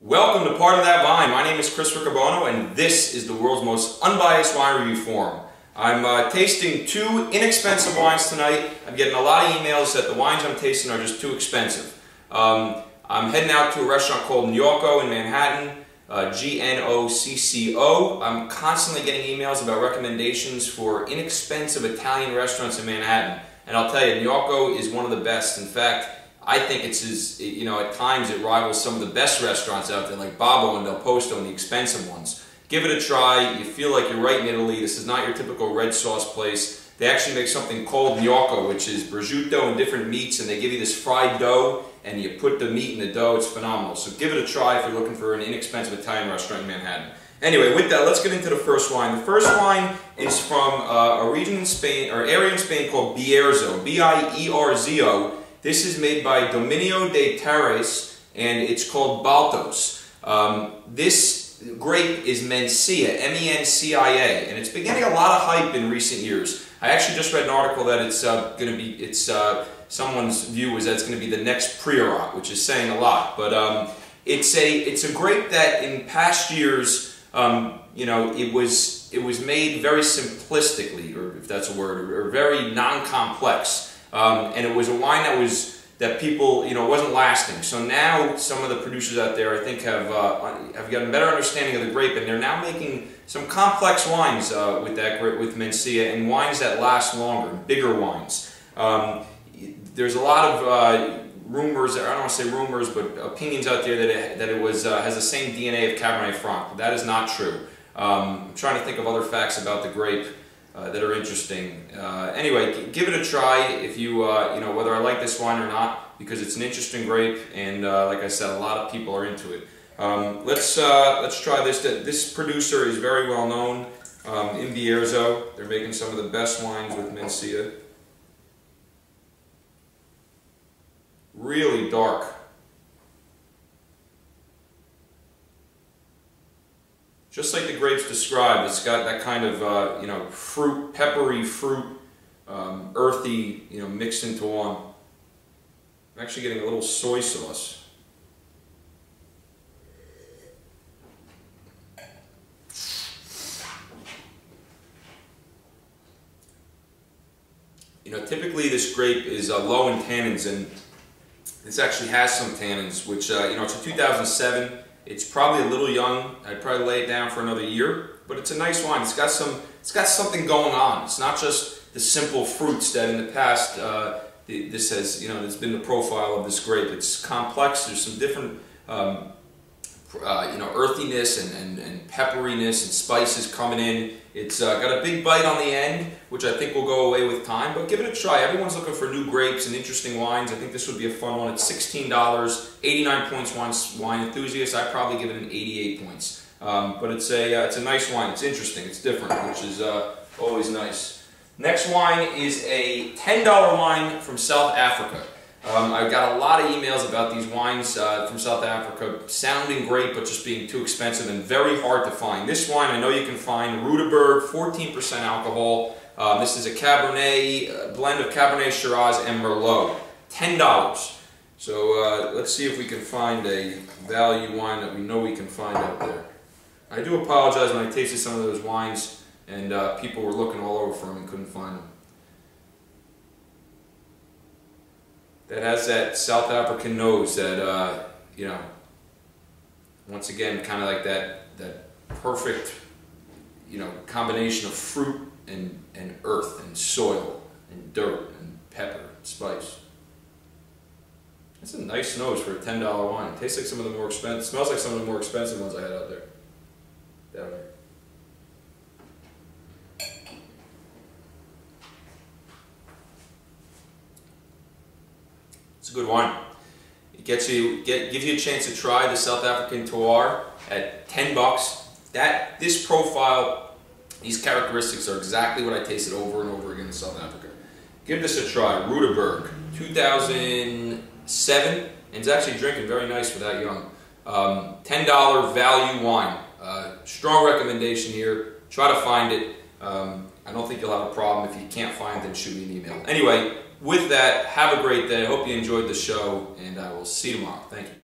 Welcome to Part of That Vine. My name is Riccobono, and this is the world's most unbiased wine review forum. I'm tasting two inexpensive wines tonight. I'm getting a lot of emails that the wines I'm tasting are just too expensive. I'm heading out to a restaurant called Gnocco in Manhattan, G-N-O-C-C-O. I'm constantly getting emails about recommendations for inexpensive Italian restaurants in Manhattan. And I'll tell you, Gnocco is one of the best. In fact, I think it's at times it rivals some of the best restaurants out there, like Babbo and Del Posto and the expensive ones. Give it a try. You feel like you're right in Italy. This is not your typical red sauce place. They actually make something called gnocco, which is prosciutto and different meats, and they give you this fried dough, and you put the meat in the dough. It's phenomenal. So give it a try if you're looking for an inexpensive Italian restaurant in Manhattan. Anyway, with that, let's get into the first wine. The first wine is from a region in Spain, or area in Spain called Bierzo, B-I-E-R-Z-O. This is made by Dominio de Terres, and it's called Baltos. This grape is Menci, M-E-N-C-I-A, and it's been getting a lot of hype in recent years. I actually just read an article that someone's view is that it's going to be the next Priorat, which is saying a lot. But it's a grape that in past years, it was made very simplistically, or if that's a word, or very non-complex. And it was a wine that people, wasn't lasting. So now some of the producers out there, I think, have gotten a better understanding of the grape, and they're now making some complex wines with Mencia, and wines that last longer, bigger wines. There's a lot of rumors, I don't want to say rumors, but opinions out there that it has the same DNA of Cabernet Franc. But that is not true. I'm trying to think of other facts about the grape that are interesting. Anyway, give it a try if you, whether I like this wine or not, because it's an interesting grape, and like I said, a lot of people are into it. Let's try this. This producer is very well known in Bierzo. They're making some of the best wines with Mencia. Really dark. Just like the grapes described, it's got that kind of fruit, peppery fruit, earthy, mixed into one. I'm actually getting a little soy sauce. Typically this grape is low in tannins, and this actually has some tannins, which it's a 2007. It's probably a little young. I'd probably lay it down for another year, but it's a nice wine. It's got something going on. It's not just the simple fruits that in the past this has, it's been the profile of this grape. It's complex. There's some different earthiness and pepperiness and spices coming in. It's got a big bite on the end, which I think will go away with time, but give it a try. Everyone's looking for new grapes and interesting wines. I think this would be a fun one. It's $16, 89 points wine enthusiast. I'd probably give it an 88 points. But it's a nice wine. It's interesting. It's different, which is always nice. Next wine is a $10 wine from South Africa. I've got a lot of emails about these wines from South Africa sounding great but just being too expensive and very hard to find. This wine I know you can find, Riccobono, 14% alcohol. This is a Cabernet, blend of Cabernet Shiraz and Merlot, $10. So let's see if we can find a value wine that we know we can find out there. I do apologize when I tasted some of those wines and people were looking all over for them and couldn't find them. That has that South African nose that, once again, kind of like that perfect, combination of fruit and earth and soil and dirt and pepper and spice. That's a nice nose for a $10 wine. It tastes like some of the more expensive, smells like some of the more expensive ones I had out there. Down there. It's a good wine. It gives you a chance to try the South African Terroir at $10. This profile, these characteristics are exactly what I tasted over and over again in South Africa. Give this a try. Riccobono, 2007, and it's actually drinking very nice for that young. $10 value wine. Strong recommendation here. Try to find it. I don't think you'll have a problem. If you can't find it, then shoot me an email. Anyway, with that, have a great day. I hope you enjoyed the show, and I will see you tomorrow. Thank you.